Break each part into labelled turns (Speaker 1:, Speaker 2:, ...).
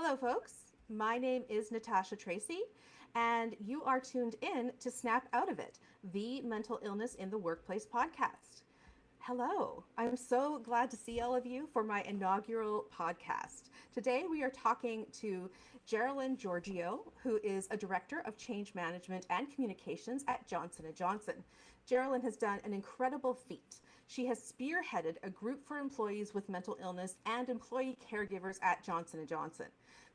Speaker 1: Hello, folks. My name is Natasha Tracy, and you are tuned in to Snap Out of It, the Mental Illness in the Workplace podcast. Hello. I'm so glad to see all of you for my inaugural podcast. Today we are talking to Geralyn Giorgio, who is a director of change management and communications at Johnson & Johnson. Geralyn has done an incredible feat. She has spearheaded a group for employees with mental illness and employee caregivers at Johnson & Johnson.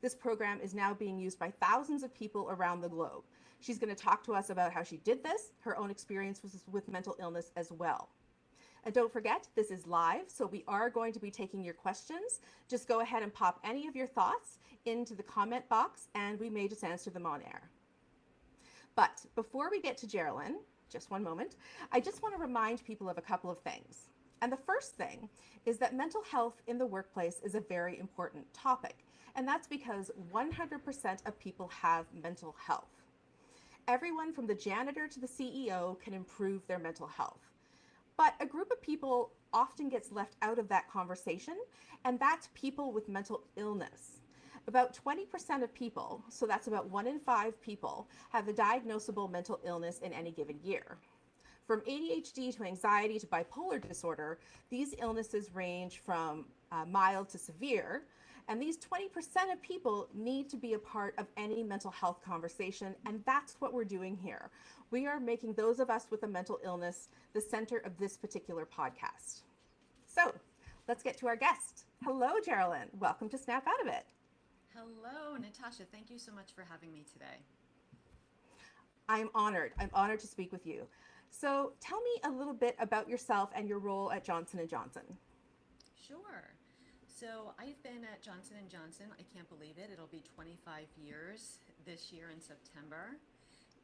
Speaker 1: This program is now being used by thousands of people around the globe. She's going to talk to us about how she did this, her own experience with mental illness as well. And don't forget, this is live, so we are going to be taking your questions. Just go ahead and pop any of your thoughts into the comment box, and we may just answer them on air. But before we get to Geralyn, just one moment, I just want to remind people of a couple of things. And the first thing is that mental health in the workplace is a very important topic, and that's because 100% of people have mental health. Everyone from the janitor to the CEO can improve their mental health. But a group of people often gets left out of that conversation, and that's people with mental illness. About 20% of people, so that's about 1 in 5 people, have a diagnosable mental illness in any given year. From ADHD to anxiety to bipolar disorder, these illnesses range from mild to severe, and these 20% of people need to be a part of any mental health conversation, and that's what we're doing here. We are making those of us with a mental illness the center of this particular podcast. So let's get to our guest. Hello, Geralyn. Welcome to Snap Out of It.
Speaker 2: Hello, Natasha. Thank you so much for having me today.
Speaker 1: I'm honored. I'm honored to speak with you. So tell me a little bit about yourself and your role at Johnson & Johnson.
Speaker 2: Sure. So I've been at Johnson & Johnson. I can't believe it. It'll be 25 years this year in September.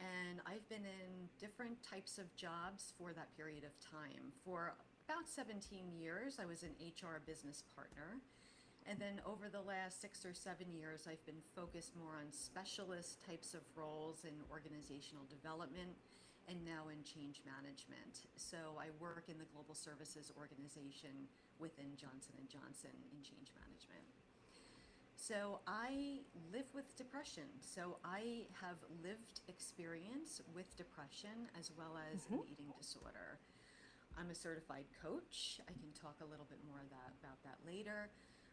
Speaker 2: And I've been in different types of jobs for that period of time. For about 17 years, I was an HR business partner. And then over the last 6 or 7 years, I've been focused more on specialist types of roles in organizational development and now in change management. So I work in the global services organization within Johnson & Johnson in change management. So I live with depression. So I have lived experience with depression as well as an eating disorder. I'm a certified coach. I can talk a little bit more about that later.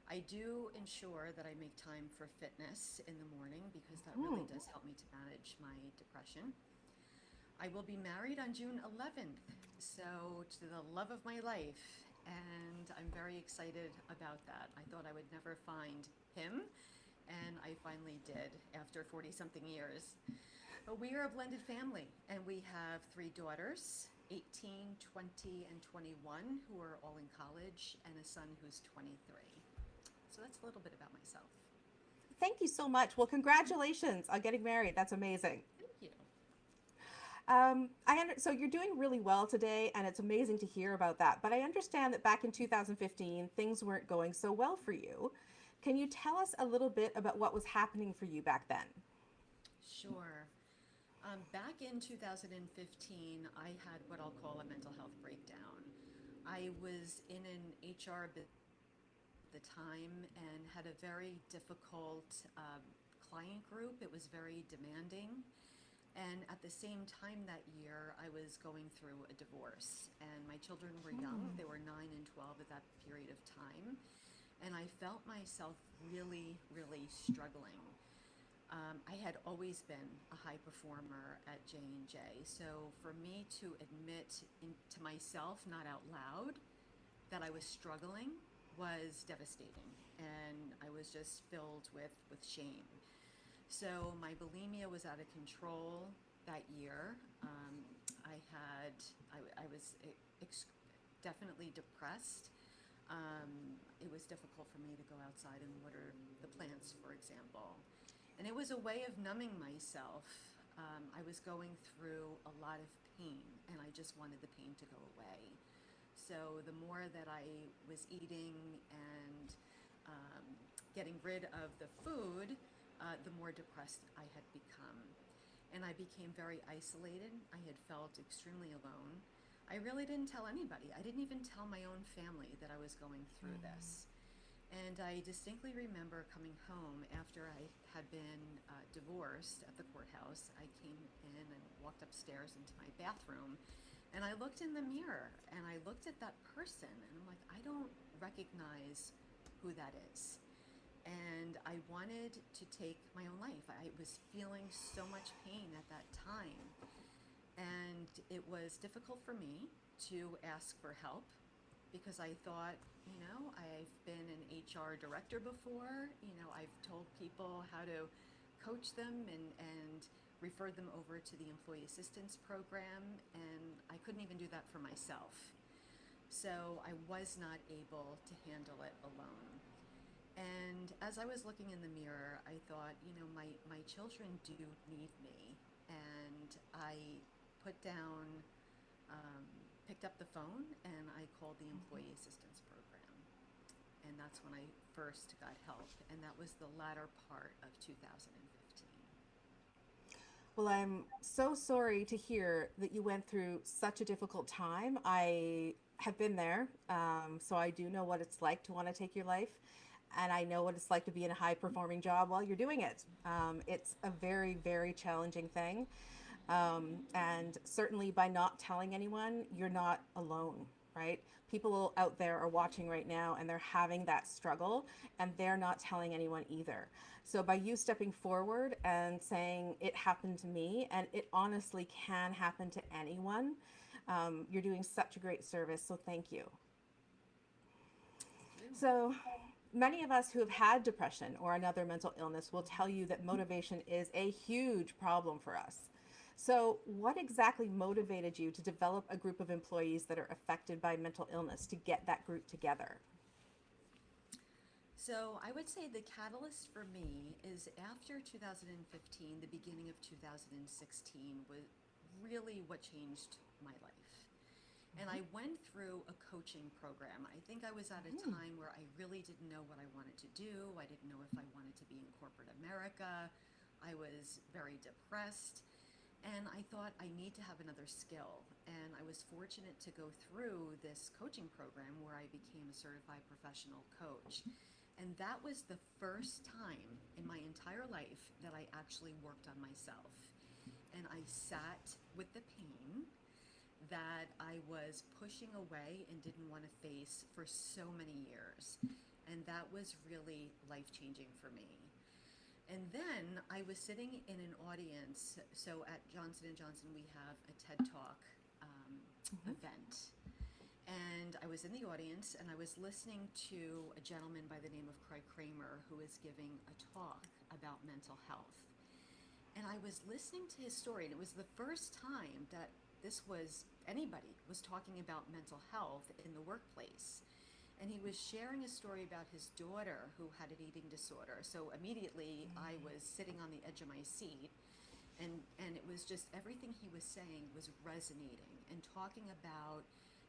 Speaker 2: I do ensure that I make time for fitness in the morning because that really does help me to manage my depression. I will be married on June 11th, so to the love of my life, and I'm very excited about that. I thought I would never find him, and I finally did after 40-something years. But we are a blended family, and we have 3 daughters, 18, 20, and 21, who are all in college, and a son who's 23. So that's a little bit about myself.
Speaker 1: Thank you so much. Well, congratulations on getting married. That's amazing.
Speaker 2: Thank you.
Speaker 1: So you're doing really well today, and it's amazing to hear about that. But I understand that back in 2015, things weren't going so well for you. Can you tell us a little bit about what was happening for you back then?
Speaker 2: Sure. Back in 2015, I had what I'll call a mental health breakdown. I was in an HR at the time and had a very difficult client group. It was very demanding. And at the same time that year, I was going through a divorce. And my children were young. They were 9 and 12 at that period of time. And I felt myself really, really struggling. I had always been a high performer at J&J. So for me to admit to myself, not out loud, that I was struggling was devastating. And I was just filled with shame. So my bulimia was out of control that year. I was definitely depressed. It was difficult for me to go outside and water the plants, for example. And it was a way of numbing myself. I was going through a lot of pain, and I just wanted the pain to go away. So the more that I was eating and getting rid of the food, the more depressed I had become. And I became very isolated. I had felt extremely alone. I really didn't tell anybody. I didn't even tell my own family that I was going through this. And I distinctly remember coming home after I had been divorced at the courthouse. I came in and walked upstairs into my bathroom, and I looked in the mirror and I looked at that person, and I'm like, I don't recognize who that is. And I wanted to take my own life. I was feeling so much pain at that time. And it was difficult for me to ask for help because I thought, I've been an HR director before. I've told people how to coach them and referred them over to the employee assistance program, and I couldn't even do that for myself. So I was not able to handle it alone. And as I was looking in the mirror, I thought, my children do need me. And I put down, um, picked up the phone and I called the employee assistance program. And that's when I first got help. And that was the latter part of 2015.
Speaker 1: Well, I'm so sorry to hear that you went through such a difficult time. I have been there, so I do know what it's like to want to take your life, and I know what it's like to be in a high performing job while you're doing it. It's a very, very challenging thing. And certainly by not telling anyone, you're not alone, right? People out there are watching right now and they're having that struggle and they're not telling anyone either. So by you stepping forward and saying it happened to me, and it honestly can happen to anyone, you're doing such a great service. So thank you.
Speaker 2: Thank you.
Speaker 1: So many of us who have had depression or another mental illness will tell you that motivation is a huge problem for us. So, what exactly motivated you to develop a group of employees that are affected by mental illness to get that group together?
Speaker 2: So I would say the catalyst for me is after 2015, the beginning of 2016 was really what changed my life. And I went through a coaching program. I think I was at a time where I really didn't know what I wanted to do. I didn't know if I wanted to be in corporate America. I was very depressed. And I thought I need to have another skill. And I was fortunate to go through this coaching program where I became a certified professional coach. And that was the first time in my entire life that I actually worked on myself. And I sat with the pain that I was pushing away and didn't want to face for so many years. And that was really life-changing for me. And then I was sitting in an audience. So at Johnson & Johnson, we have a TED Talk event. And I was in the audience and I was listening to a gentleman by the name of Craig Kramer who was giving a talk about mental health. And I was listening to his story, and it was the first time that anybody was talking about mental health in the workplace. And he was sharing a story about his daughter who had an eating disorder. So immediately I was sitting on the edge of my seat, and it was just everything he was saying was resonating and talking about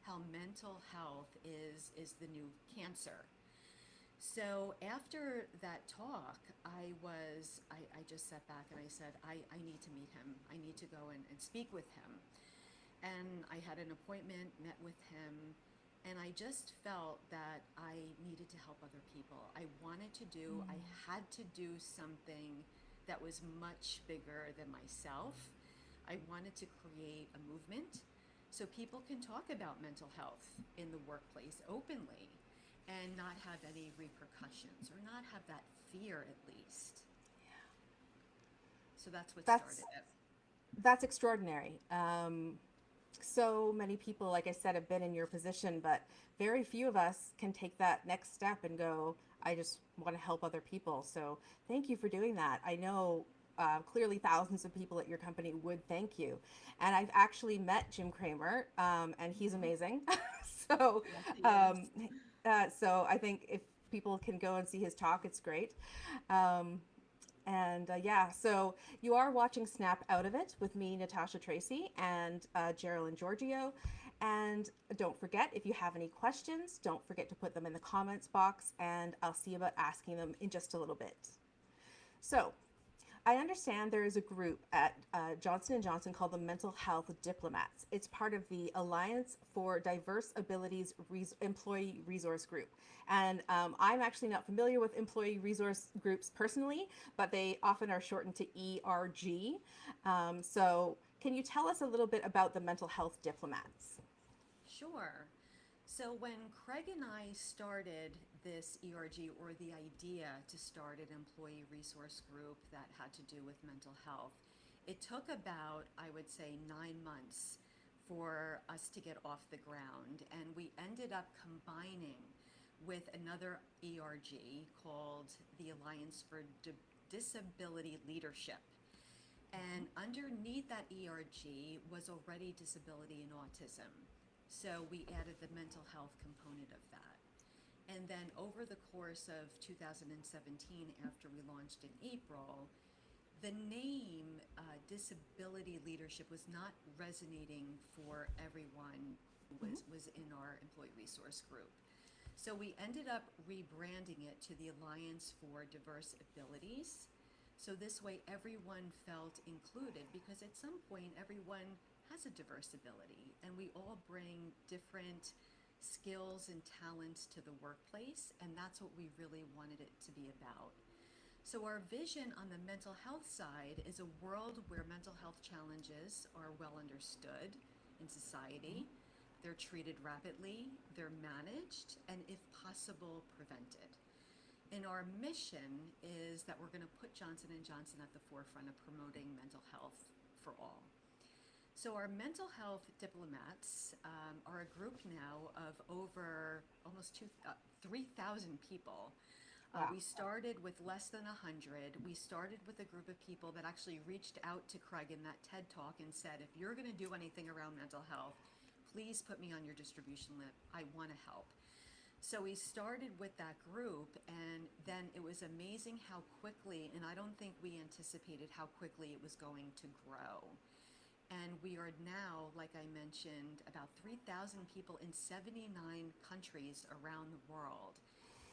Speaker 2: how mental health is the new cancer. So after that talk, I just sat back and I said, I need to meet him. I need to go and speak with him. And I had an appointment, met with him, and I just felt that I needed to help other people. I had to do something that was much bigger than myself. I wanted to create a movement so people can talk about mental health in the workplace openly and not have any repercussions or not have that fear at least. So that's what
Speaker 1: That's
Speaker 2: started it.
Speaker 1: that's extraordinary. So many people, like I said, have been in your position, but very few of us can take that next step and go, I just want to help other people. So thank you for doing that. I know clearly thousands of people at your company would thank you. And I've actually met Jim Kramer, and he's amazing. so,
Speaker 2: Yes, he is.
Speaker 1: um, so I think if people can go and see his talk, it's great. Um, and yeah, so you are watching Snap Out of It with me, Natasha Tracy, and Geralyn Giorgio. And don't forget, if you have any questions, don't forget to put them in the comments box, and I'll see about asking them in just a little bit. So, I understand there is a group at Johnson and Johnson called the Mental Health Diplomats. It's part of the Alliance for Diverse Abilities Employee Resource Group. And I'm actually not familiar with employee resource groups personally, but they often are shortened to ERG. So, can you tell us a little bit about the Mental Health Diplomats?
Speaker 2: Sure. So when Craig and I started this ERG, or the idea to start an employee resource group that had to do with mental health, it took about, I would say, 9 months for us to get off the ground. And we ended up combining with another ERG called the Alliance for Disability Leadership. And underneath that ERG was already disability and autism. So we added the mental health component of that. And then over the course of 2017, after we launched in April, the name disability leadership was not resonating for everyone who was in our employee resource group. So we ended up rebranding it to the Alliance for Diverse Abilities. So this way everyone felt included, because at some point everyone has a diverse ability and we all bring different skills and talents to the workplace, and that's what we really wanted it to be about. So our vision on the mental health side is a world where mental health challenges are well understood in society, they're treated rapidly, they're managed, and if possible, prevented. And our mission is that we're going to put Johnson & Johnson at the forefront of promoting mental health for all. So our mental health diplomats are a group now of over almost 3,000 people.
Speaker 1: Wow.
Speaker 2: We started with less than 100. We started with a group of people that actually reached out to Craig in that TED Talk and said, if you're going to do anything around mental health, please put me on your distribution list. I want to help. So we started with that group, and then it was amazing how quickly, and I don't think we anticipated how quickly it was going to grow. And we are now, like I mentioned, about 3,000 people in 79 countries around the world.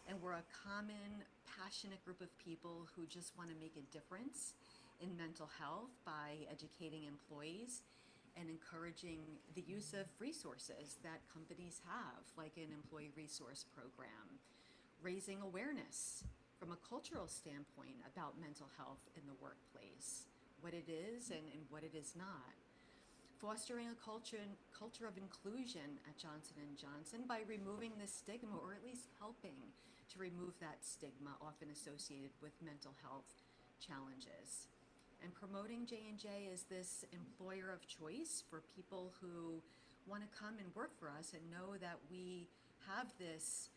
Speaker 2: And we're a common, passionate group of people who just want to make a difference in mental health by educating employees and encouraging the use of resources that companies have, like an employee resource program, raising awareness from a cultural standpoint about mental health in the workplace, what it is and what it is not. Fostering a culture of inclusion at Johnson & Johnson by removing the stigma, or at least helping to remove that stigma often associated with mental health challenges. And promoting J&J as this employer of choice for people who want to come and work for us and know that we have this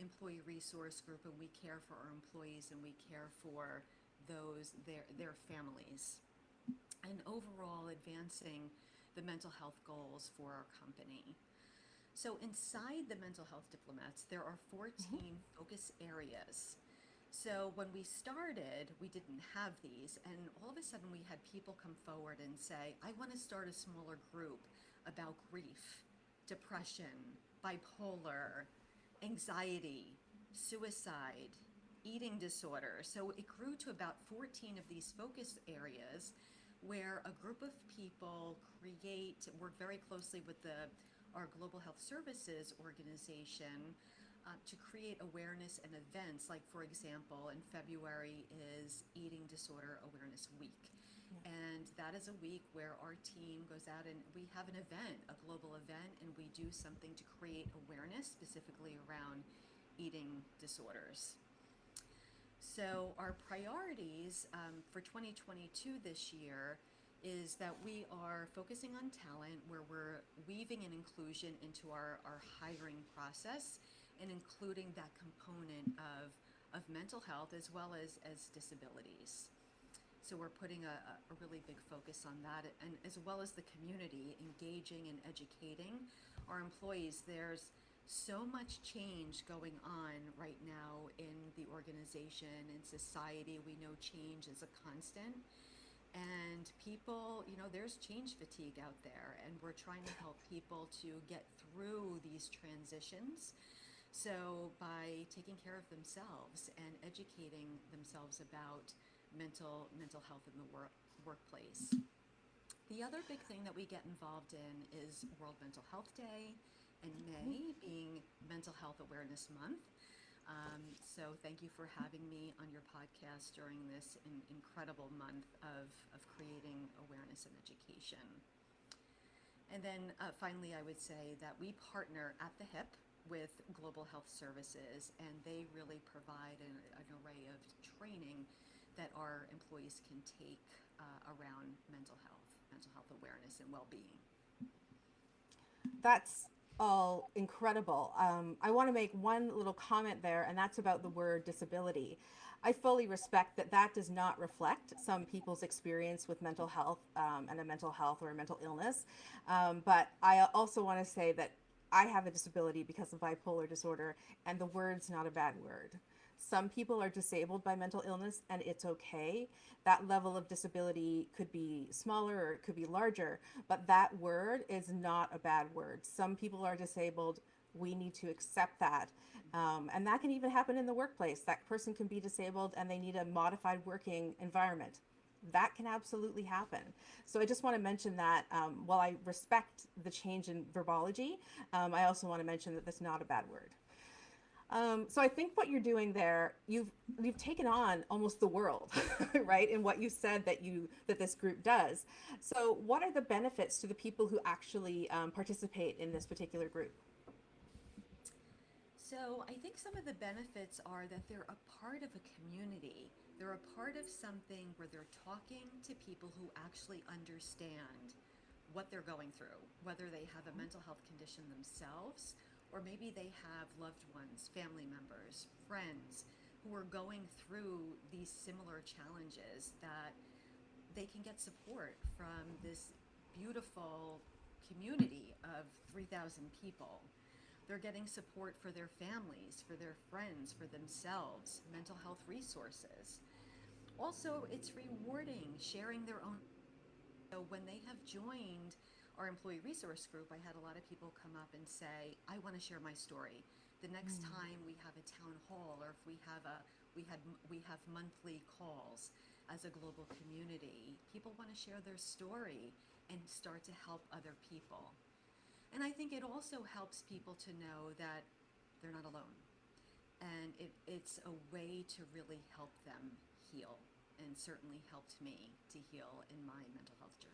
Speaker 2: employee resource group and we care for our employees and we care for their families. And overall advancing the mental health goals for our company. So inside the Mental Health Diplomats, there are 14 focus areas. So when we started, we didn't have these, and all of a sudden we had people come forward and say, I want to start a smaller group about grief, depression, bipolar, anxiety, suicide, eating disorder. So it grew to about 14 of these focus areas where a group of people work very closely with our Global Health Services organization to create awareness and events. Like, for example, in February is Eating Disorder Awareness Week. Yeah. And that is a week where our team goes out and we have an event, a global event, and we do something to create awareness specifically around eating disorders. So our priorities for 2022 this year is that we are focusing on talent, where we're weaving an inclusion into our hiring process and including that component of mental health as well as disabilities. So we're putting a really big focus on that, and as well as the community, engaging and educating our employees. There's so much change going on right now in the organization and society. We know change is a constant, and people, there's change fatigue out there, and we're trying to help people to get through these transitions. So by taking care of themselves and educating themselves about mental health in the workplace. The other big thing that we get involved in is World Mental Health Day, and May being Mental Health Awareness Month. So thank you for having me on your podcast during this incredible month of creating awareness and education. And then finally, I would say that we partner at the hip with Global Health Services, and they really provide an array of training that our employees can take around mental health awareness and well-being.
Speaker 1: That's all incredible. I want to make one little comment there, and that's about the word disability. I fully respect that that does not reflect some people's experience with mental health and a mental health or a mental illness. But I also want to say that I have a disability because of bipolar disorder, and the word's not a bad word. Some people are disabled by mental illness, and it's okay. That level of disability could be smaller or it could be larger, but that word is not a bad word. Some people are disabled. We need to accept that. And that can even happen in the workplace. That person can be disabled and they need a modified working environment. That can absolutely happen. So I just want to mention that while I respect the change in verbology, I also want to mention that that's not a bad word. So I think what you're doing there, you've taken on almost the world, right? In what you said that this group does. So what are the benefits to the people who actually participate in this particular group?
Speaker 2: So I think some of the benefits are that they're a part of a community. They're a part of something where they're talking to people who actually understand what they're going through, whether they have a mental health condition themselves, or maybe they have loved ones, family members, friends who are going through these similar challenges, that they can get support from this beautiful community of 3,000 people. They're getting support for their families, for their friends, for themselves, mental health resources. Also, it's rewarding sharing their own. So when they have joined our employee resource group, I had a lot of people come up and say, I want to share my story. The next time we have a town hall, or if we have monthly calls as a global community, people want to share their story and start to help other people. And I think it also helps people to know that they're not alone. And it's a way to really help them heal, and certainly helped me to heal in my mental health journey.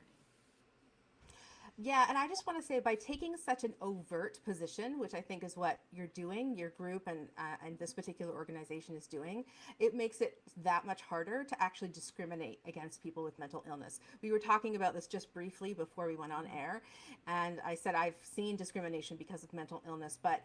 Speaker 1: Yeah, and I just want to say, by taking such an overt position, which I think is what you're doing, your group and this particular organization is doing, it makes it that much harder to actually discriminate against people with mental illness. We were talking about this just briefly before we went on air, and I said I've seen discrimination because of mental illness, but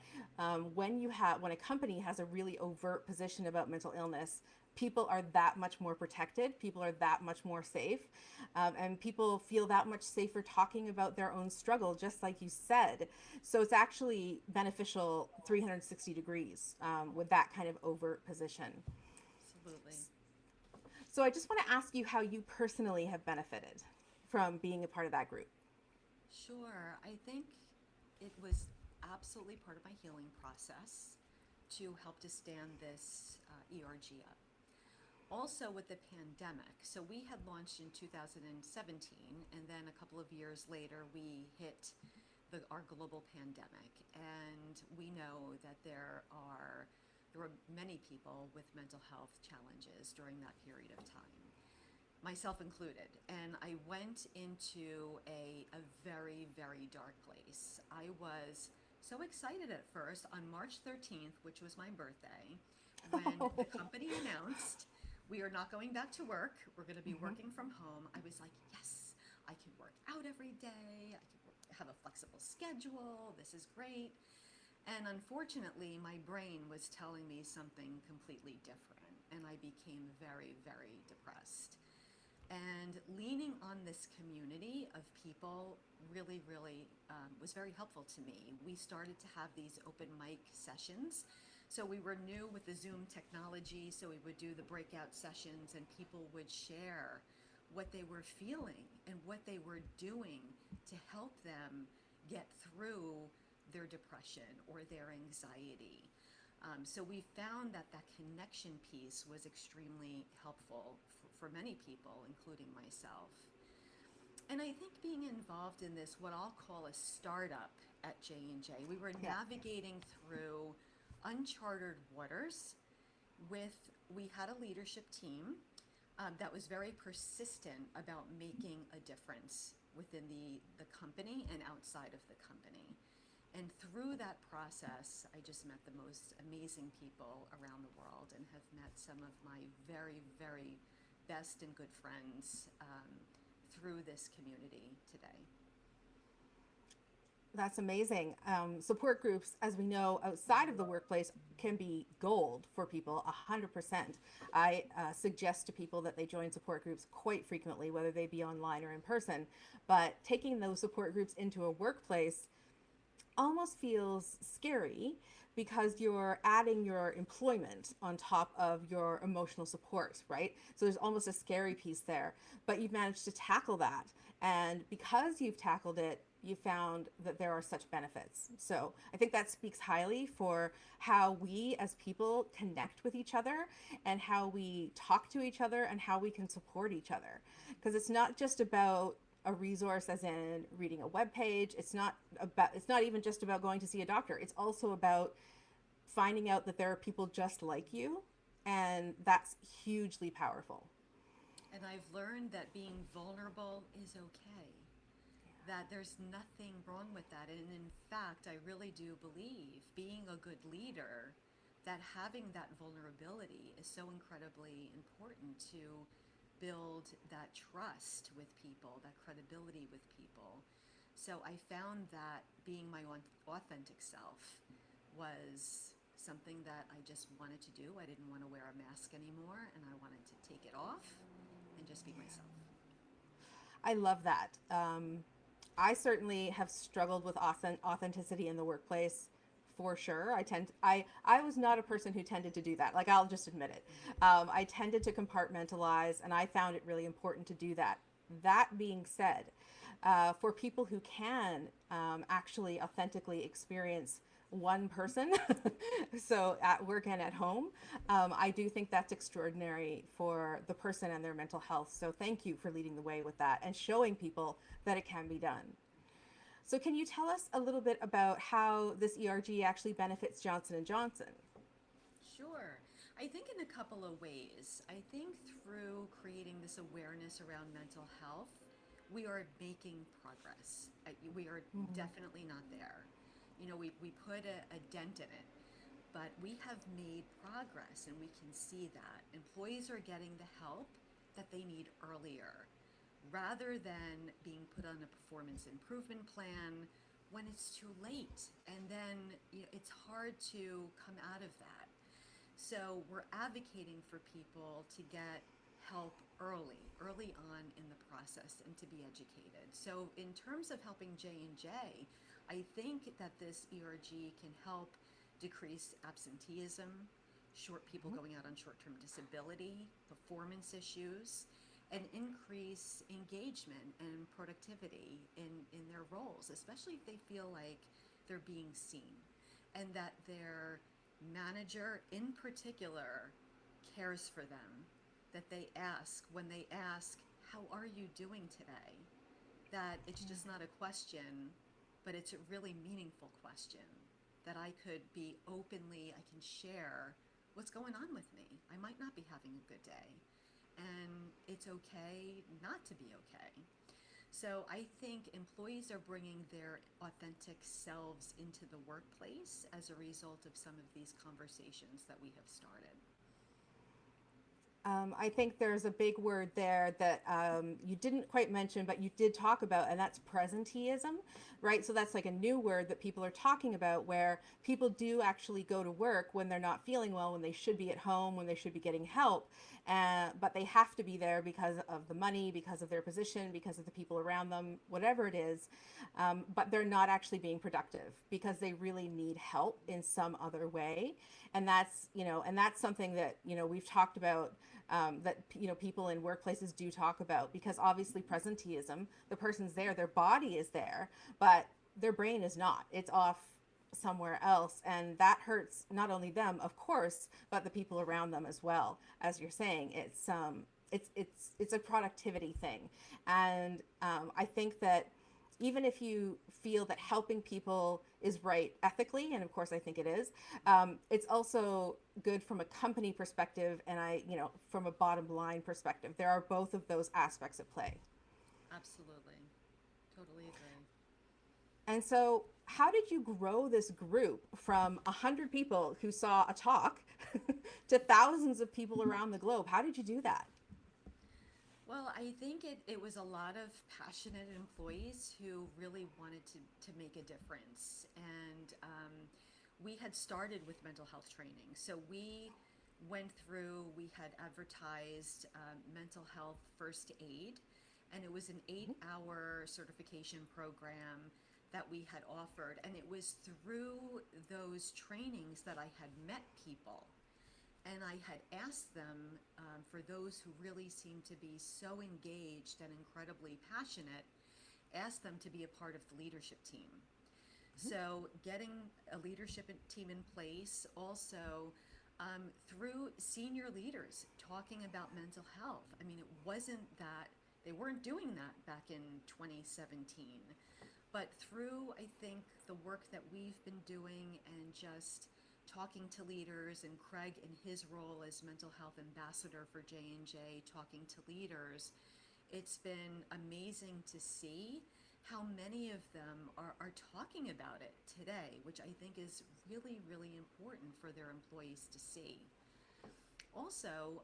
Speaker 1: when a company has a really overt position about mental illness, people are that much more protected, people are that much more safe, and people feel that much safer talking about their own struggle, just like you said. So it's actually beneficial 360 degrees with that kind of overt position.
Speaker 2: Absolutely.
Speaker 1: So I just want to ask you how you personally have benefited from being a part of that group.
Speaker 2: Sure. I think it was absolutely part of my healing process to help to stand this ERG up. Also with the pandemic, so we had launched in 2017, and then a couple of years later we hit our global pandemic, and we know that there were many people with mental health challenges during that period of time, myself included. And I went into a very, very dark place. I was so excited at first on March 13th, which was my birthday, when the company announced we are not going back to work. We're going to be working from home. I was like, yes, I can work out every day. I can have a flexible schedule. This is great. And unfortunately, my brain was telling me something completely different, and I became very, very depressed. And leaning on this community of people really, really was very helpful to me. We started to have these open mic sessions. So we were new with the Zoom technology, so we would do the breakout sessions, and people would share what they were feeling and what they were doing to help them get through their depression or their anxiety. So we found that that connection piece was extremely helpful for many people, including myself. And I think being involved in this, what I'll call a startup at J&J, we were
Speaker 1: Yeah.
Speaker 2: navigating through uncharted waters we had a leadership team that was very persistent about making a difference within the company and outside of the company. And through that process, I just met the most amazing people around the world and have met some of my very, very best and good friends through this community today.
Speaker 1: That's amazing. Support groups, as we know, outside of the workplace can be gold for people, 100%. I suggest to people that they join support groups quite frequently, whether they be online or in person. But taking those support groups into a workplace almost feels scary because you're adding your employment on top of your emotional support, right? So there's almost a scary piece there. But you've managed to tackle that. And because you've tackled it, you found that there are such benefits. So I think that speaks highly for how we as people connect with each other and how we talk to each other and how we can support each other. Because it's not just about a resource as in reading a web page. It's not even just about going to see a doctor. It's also about finding out that there are people just like you, and that's hugely powerful.
Speaker 2: And I've learned that being vulnerable is okay, that there's nothing wrong with that. And in fact, I really do believe being a good leader, that having that vulnerability is so incredibly important to build that trust with people, that credibility with people. So I found that being my own authentic self was something that I just wanted to do. I didn't want to wear a mask anymore, and I wanted to take it off and just be myself.
Speaker 1: I love that. I certainly have struggled with authenticity in the workplace for sure. I was not a person who tended to do that. Like, I'll just admit it. I tended to compartmentalize, and I found it really important to do that. That being said, for people who can actually authentically experience one person, so at work and at home, I do think that's extraordinary for the person and their mental health. So thank you for leading the way with that and showing people that it can be done. So can you tell us a little bit about how this ERG actually benefits Johnson and Johnson?
Speaker 2: Sure. I think in a couple of ways. I think through creating this awareness around mental health, we are making progress. We are
Speaker 1: Mm-hmm.
Speaker 2: definitely not there. We put a dent in it, but we have made progress and we can see that. Employees are getting the help that they need earlier rather than being put on a performance improvement plan when it's too late. And then it's hard to come out of that. So we're advocating for people to get help early on in the process and to be educated. So in terms of helping J&J, I think that this ERG can help decrease absenteeism, short people
Speaker 1: Mm-hmm.
Speaker 2: going out on short-term disability, performance issues, and increase engagement and productivity in their roles, especially if they feel like they're being seen and that their manager in particular cares for them, that when they ask, how are you doing today? That it's just not a question, but it's a really meaningful question that I could be openly, I can share what's going on with me. I might not be having a good day, and it's okay not to be okay. So I think employees are bringing their authentic selves into the workplace as a result of some of these conversations that we have started.
Speaker 1: I think there's a big word there that you didn't quite mention, but you did talk about, and that's presenteeism, right? So that's like a new word that people are talking about where people do actually go to work when they're not feeling well, when they should be at home, when they should be getting help. But they have to be there because of the money, because of their position, because of the people around them, whatever it is. But they're not actually being productive because they really need help in some other way. And that's something that, we've talked about, that people in workplaces do talk about, because obviously presenteeism, the person's there, their body is there, but their brain is not. It's off somewhere else, and that hurts not only them, of course, but the people around them as well. As you're saying, it's a productivity thing, and I think that even if you feel that helping people is right ethically, and of course I think it is, it's also good from a company perspective, and from a bottom line perspective. There are both of those aspects at play.
Speaker 2: Absolutely. Totally agree.
Speaker 1: And so, how did you grow this group from 100 people who saw a talk to thousands of people around the globe? How did you do that?
Speaker 2: Well, I think it was a lot of passionate employees who really wanted to make a difference. And we had started with mental health training. So we had advertised mental health first aid, and it was an 8 hour certification program that we had offered. And it was through those trainings that I had met people, and I had asked them, for those who really seemed to be so engaged and incredibly passionate, asked them to be a part of the leadership team. So getting a leadership team in place, also through senior leaders talking about mental health. I mean, it wasn't that they weren't doing that back in 2017, but through, I think, the work that we've been doing and just talking to leaders, and Craig in his role as mental health ambassador for J&J talking to leaders, it's been amazing to see how many of them are talking about it today, which I think is really, really important for their employees to see. Also,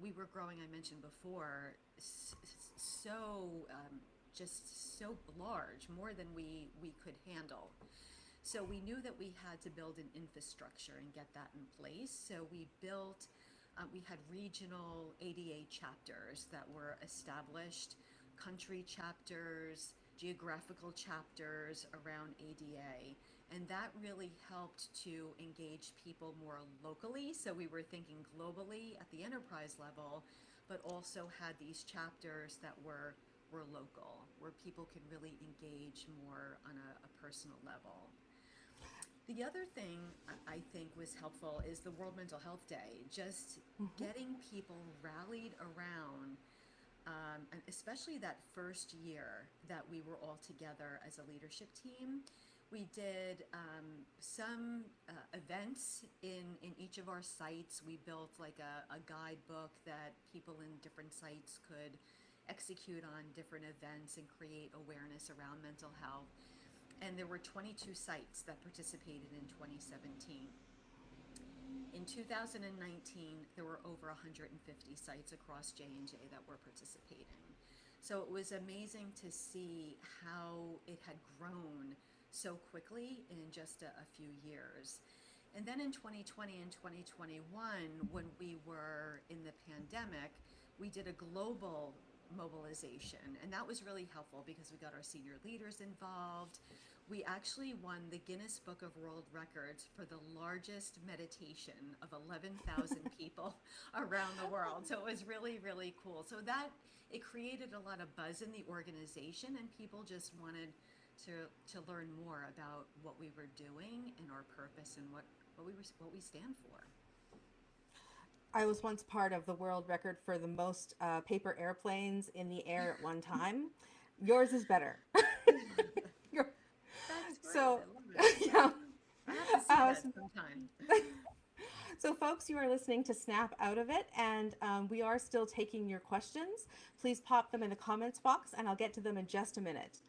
Speaker 2: we were growing, I mentioned before, so just so large, more than we could handle. So we knew that we had to build an infrastructure and get that in place. So we had regional ADA chapters that were established, country chapters, geographical chapters around ADA. And that really helped to engage people more locally. So we were thinking globally at the enterprise level, but also had these chapters that were local, where people could really engage more on a personal level. The other thing I think was helpful is the World Mental Health Day, just getting people rallied around, and especially that first year that we were all together as a leadership team. We did some events in each of our sites. We built like a guidebook that people in different sites could execute on different events and create awareness around mental health. And there were 22 sites that participated in 2017. In 2019, there were over 150 sites across J&J that were participating. So it was amazing to see how it had grown so quickly in just a few years. And then in 2020 and 2021, when we were in the pandemic, we did a global mobilization, and that was really helpful because we got our senior leaders involved. We actually won the Guinness Book of World Records for the largest meditation of 11,000 people around the world. So it was really, really cool. So that it created a lot of buzz in the organization, and people just wanted to learn more about what we were doing and our purpose and what we stand for.
Speaker 1: I was once part of the world record for the most paper airplanes in the air at one time. Yours is better.
Speaker 2: That's great.
Speaker 1: So,
Speaker 2: I love it.
Speaker 1: yeah.
Speaker 2: I have to see
Speaker 1: Uh,
Speaker 2: that sometime.
Speaker 1: so, folks, you are listening to Snap Out of It, and we are still taking your questions. Please pop them in the comments box, and I'll get to them in just a minute.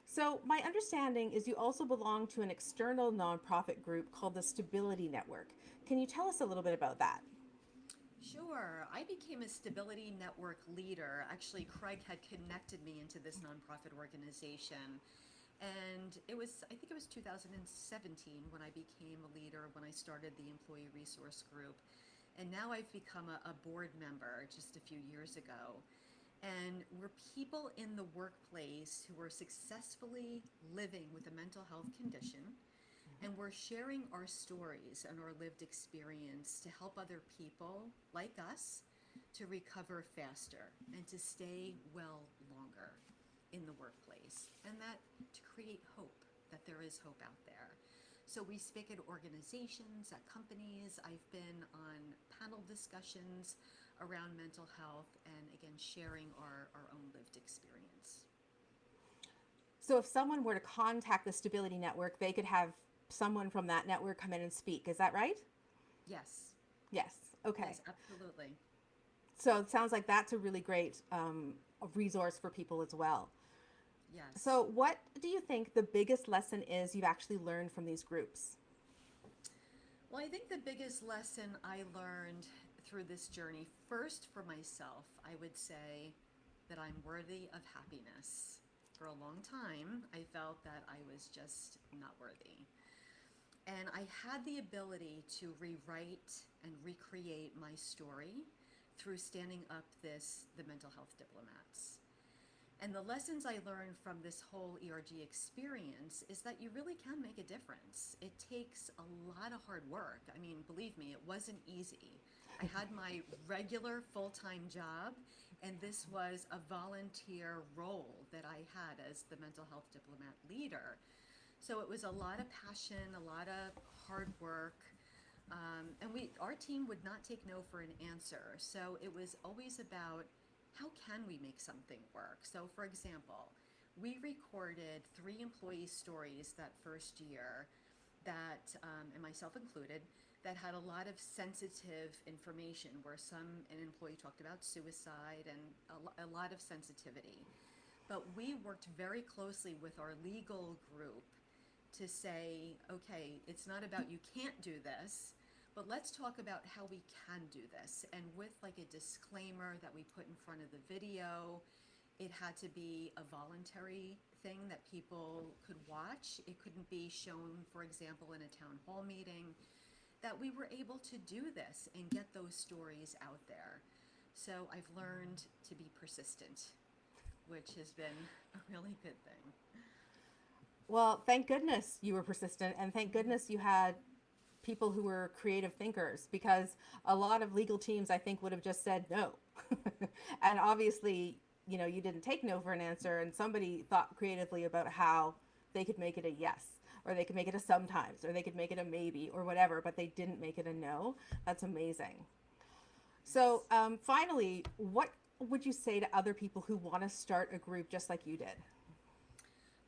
Speaker 1: So, my understanding is you also belong to an external nonprofit group called the Stability Network. Can you tell us a little bit about that?
Speaker 2: Sure. I became a Stability Network leader. Actually, Craig had connected me into this nonprofit organization. And I think it was 2017 when I became a leader, when I started the Employee Resource Group. And now I've become a board member just a few years ago. And we're people in the workplace who are successfully living with a mental health condition. And we're sharing our stories and our lived experience to help other people like us to recover faster and to stay well longer in the workplace, and that to create hope, that there is hope out there. So we speak at organizations, at companies. I've been on panel discussions around mental health and, again, sharing our own lived experience.
Speaker 1: So if someone were to contact the Stability Network, they could have someone from that network come in and speak. Is that right?
Speaker 2: Yes,
Speaker 1: Yes. Okay.
Speaker 2: yes, absolutely.
Speaker 1: So it sounds like that's a really great resource for people as well.
Speaker 2: Yes.
Speaker 1: So, what do you think the biggest lesson is you've actually learned from these groups?
Speaker 2: Well, I think the biggest lesson I learned through this journey, first for myself, I would say that I'm worthy of happiness. For a long time, I felt that I was just not worthy. And I had the ability to rewrite and recreate my story through standing up the mental health diplomats. And the lessons I learned from this whole ERG experience is that you really can make a difference. It takes a lot of hard work. I mean, believe me, it wasn't easy. I had my regular full-time job, and this was a volunteer role that I had as the mental health diplomat leader. So it was a lot of passion, a lot of hard work. And our team would not take no for an answer. So it was always about how can we make something work? So, for example, we recorded 3 employee stories that first year that, and myself included, that had a lot of sensitive information where an employee talked about suicide and a lot of sensitivity. But we worked very closely with our legal group to say, okay, it's not about you can't do this, but let's talk about how we can do this. And with like a disclaimer that we put in front of the video, it had to be a voluntary thing that people could watch. It couldn't be shown, for example, in a town hall meeting, that we were able to do this and get those stories out there. So I've learned to be persistent, which has been a really good thing.
Speaker 1: Well, thank goodness you were persistent, and thank goodness you had people who were creative thinkers, because a lot of legal teams, I think, would have just said no. And obviously, you didn't take no for an answer, and somebody thought creatively about how they could make it a yes, or they could make it a sometimes, or they could make it a maybe, or whatever, but they didn't make it a no. That's amazing. So,
Speaker 2: Yes.
Speaker 1: finally, what would you say to other people who want to start a group just like you did?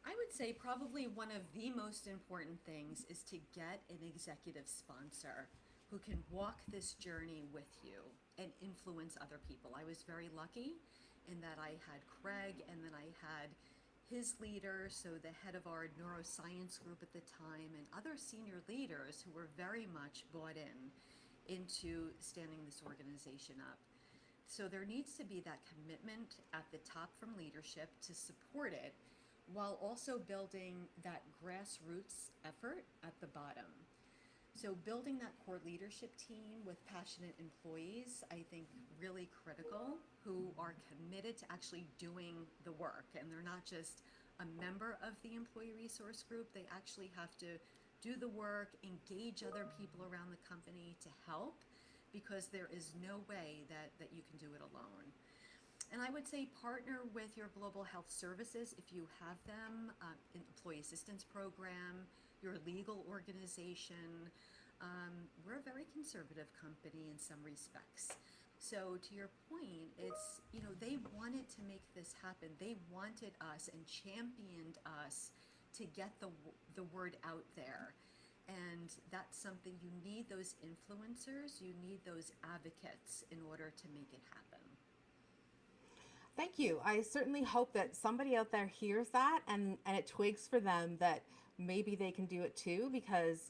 Speaker 2: I would say probably one of the most important things is to get an executive sponsor who can walk this journey with you and influence other people. I was very lucky in that I had Craig, and then I had his leader, so the head of our neuroscience group at the time, and other senior leaders who were very much bought into standing this organization up. So there needs to be that commitment at the top from leadership to support it, while also building that grassroots effort at the bottom. So building that core leadership team with passionate employees, I think really critical, who are committed to actually doing the work. And they're not just a member of the employee resource group, they actually have to do the work, engage other people around the company to help, because there is no way that you can do it alone. And I would say partner with your global health services if you have them, employee assistance program, your legal organization. We're a very conservative company in some respects. So to your point, it's, they wanted to make this happen. They wanted us and championed us to get the word out there. And that's something, you need those influencers, you need those advocates in order to make it happen.
Speaker 1: Thank you. I certainly hope that somebody out there hears that, and it twigs for them that maybe they can do it too, because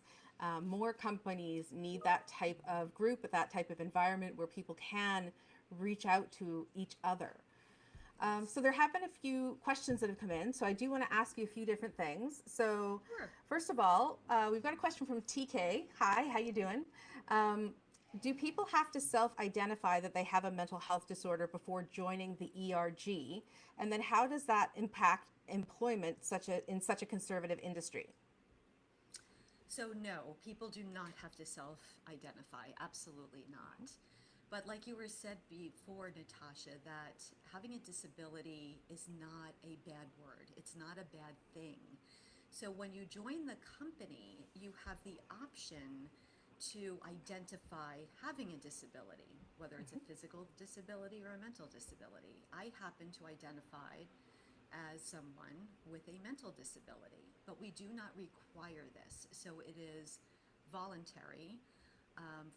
Speaker 1: more companies need that type of group, that type of environment where people can reach out to each other.
Speaker 2: Yes.
Speaker 1: So there have been a few questions that have come in, so I do want to ask you a few different things. So
Speaker 2: Sure.
Speaker 1: first of all, we've got a question from TK. Hi, how you doing? Um, do people have to self-identify that they have a mental health disorder before joining the ERG? And then how does that impact employment in such a conservative industry?
Speaker 2: So, no, people do not have to self identify. Absolutely not. But, like you were said before, Natasha, that having a disability is not a bad word, it's not a bad thing. So, when you join the company, you have the option to identify having a disability. whether it's a physical disability or a mental disability. I happen to identify as someone with a mental disability, but we do not require this. So it is voluntary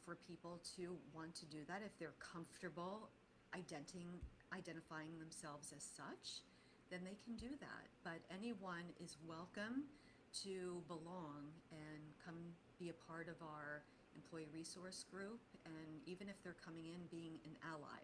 Speaker 2: for people to want to do that if they're comfortable identifying themselves as such, then they can do that. But anyone is welcome to belong and come be a part of our employee resource group, and even if they're coming in being an ally.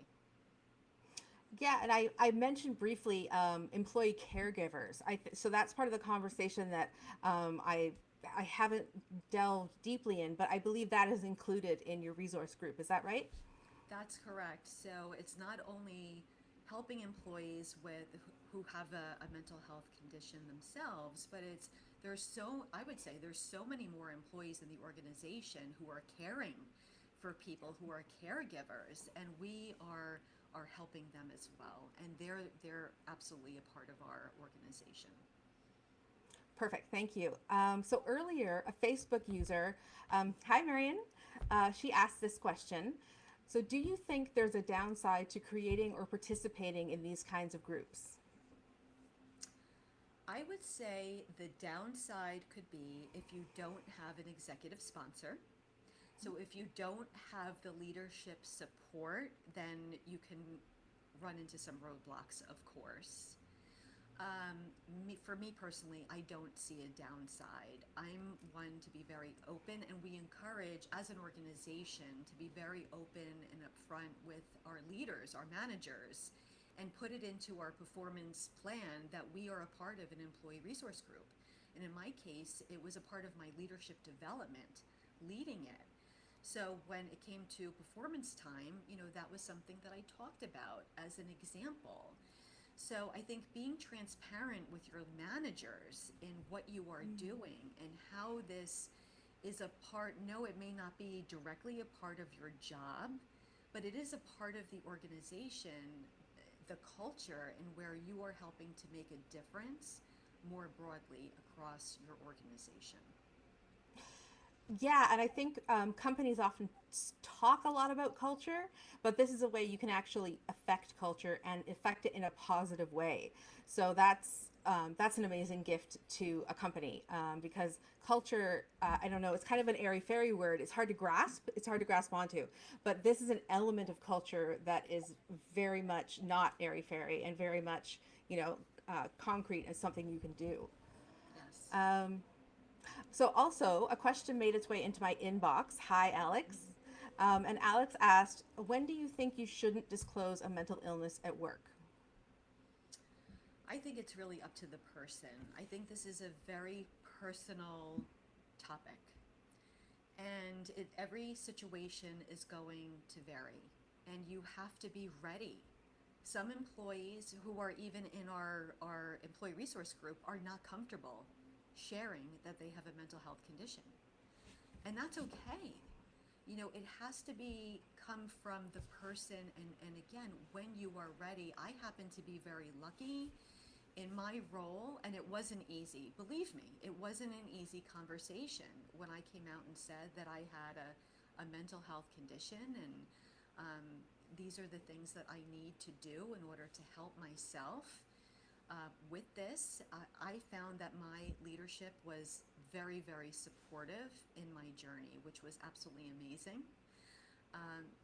Speaker 1: Yeah, and I mentioned briefly employee caregivers. So that's part of the conversation that I haven't delved deeply in, but I believe that is included in your resource group. Is that right?
Speaker 2: That's correct. So it's not only helping employees who have a mental health condition themselves, but I would say there's so many more employees in the organization who are caring for people who are caregivers, and we are helping them as well, and they're absolutely a part of our organization.
Speaker 1: Perfect. Thank you. So earlier, a Facebook user, hi Marion, she asked this question. So, do you think there's a downside to creating or participating in these kinds of groups?
Speaker 2: I would say the downside could be if you don't have an executive sponsor. So if you don't have the leadership support, then you can run into some roadblocks, of course. For me personally, I don't see a downside. I'm one to be very open, and we encourage, as an organization, to be very open and upfront with our leaders, our managers, and put it into our performance plan that we are a part of an employee resource group. And in my case, it was a part of my leadership development, leading it. So when it came to performance time, that was something that I talked about as an example. So I think being transparent with your managers in what you are doing and how this is a part, no, it may not be directly a part of your job, but it is a part of the organization, the culture, and where you are helping to make a difference more broadly across your organization.
Speaker 1: Yeah, and I think companies often talk a lot about culture, but this is a way you can actually affect culture and affect it in a positive way. So that's an amazing gift to a company because culture, I don't know, it's kind of an airy fairy word. It's hard to grasp. It's hard to grasp onto, but this is an element of culture that is very much not airy fairy and very much, concrete as something you can do.
Speaker 2: Yes.
Speaker 1: Um, So also, a question made its way into my inbox. Hi, Alex. And Alex asked, when do you think you shouldn't disclose a mental illness at work?
Speaker 2: I think it's really up to the person. I think this is a very personal topic, and every situation is going to vary, and you have to be ready. Some employees who are even in our employee resource group are not comfortable sharing that they have a mental health condition, and that's okay. It has to come from the person, and again, when you are ready. I happen to be very lucky in my role, and it wasn't easy. Believe me, it wasn't an easy conversation when I came out and said that I had a mental health condition, and these are the things that I need to do in order to help myself with this. I found that my leadership was very, very supportive in my journey, which was absolutely amazing.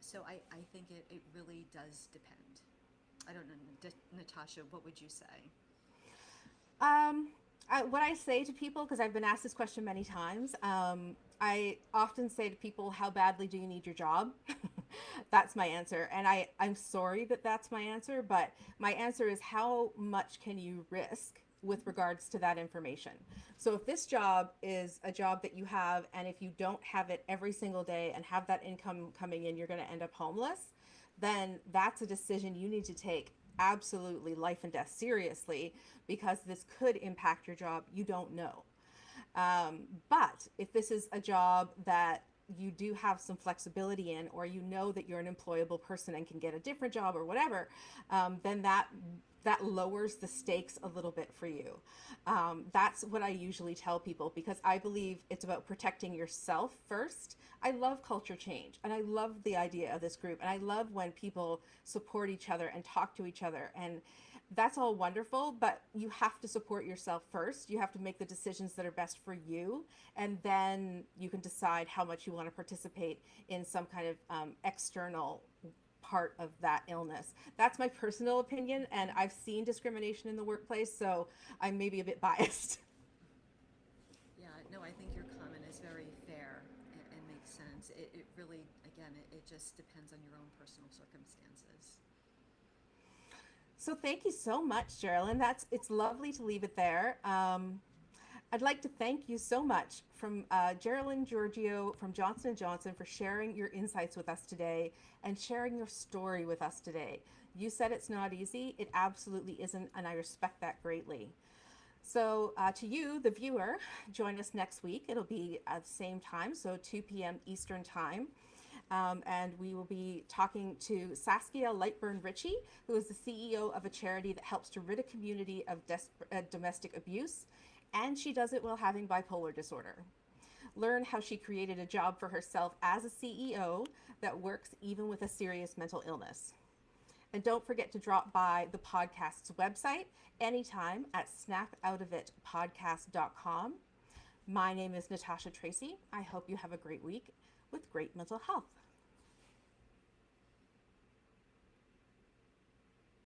Speaker 2: So I think it really does depend. I don't know, Natasha, what would you say?
Speaker 1: Um, what I say to people, because I've been asked this question many times, I often say to people, how badly do you need your job? That's my answer. And I'm sorry that that's my answer, but my answer is how much can you risk with regards to that information? So if this job is a job that you have, and if you don't have it every single day and have that income coming in, you're going to end up homeless, then that's a decision you need to take absolutely life and death seriously because this could impact your job. You don't know. But if this is a job that you do have some flexibility in, or you know that you're an employable person and can get a different job or whatever, then that lowers the stakes a little bit for you. That's what I usually tell people, because I believe it's about protecting yourself first. I love culture change, and I love the idea of this group, and I love when people support each other and talk to each other, and that's all wonderful, but you have to support yourself first. You have to make the decisions that are best for you, and then you can decide how much you want to participate in some kind of external part of that illness. That's my personal opinion, and I've seen discrimination in the workplace, so I'm maybe a bit biased.
Speaker 2: Yeah, no, I think your comment is very fair and makes sense. It really, again, it just depends on your own personal circumstances.
Speaker 1: So thank you so much, Geralyn. It's lovely to leave it there. I'd like to thank you so much from Geralyn Giorgio from Johnson & Johnson for sharing your insights with us today and sharing your story with us today. You said it's not easy. It absolutely isn't, and I respect that greatly. So to you, the viewer, join us next week. It'll be at the same time, so 2 p.m. Eastern Time. And we will be talking to Saskia Lightburn-Ritchie, who is the CEO of a charity that helps to rid a community of domestic abuse, and she does it while having bipolar disorder. Learn how she created a job for herself as a CEO that works even with a serious mental illness. And don't forget to drop by the podcast's website anytime at snapoutofitpodcast.com. My name is Natasha Tracy. I hope you have a great week with great mental health.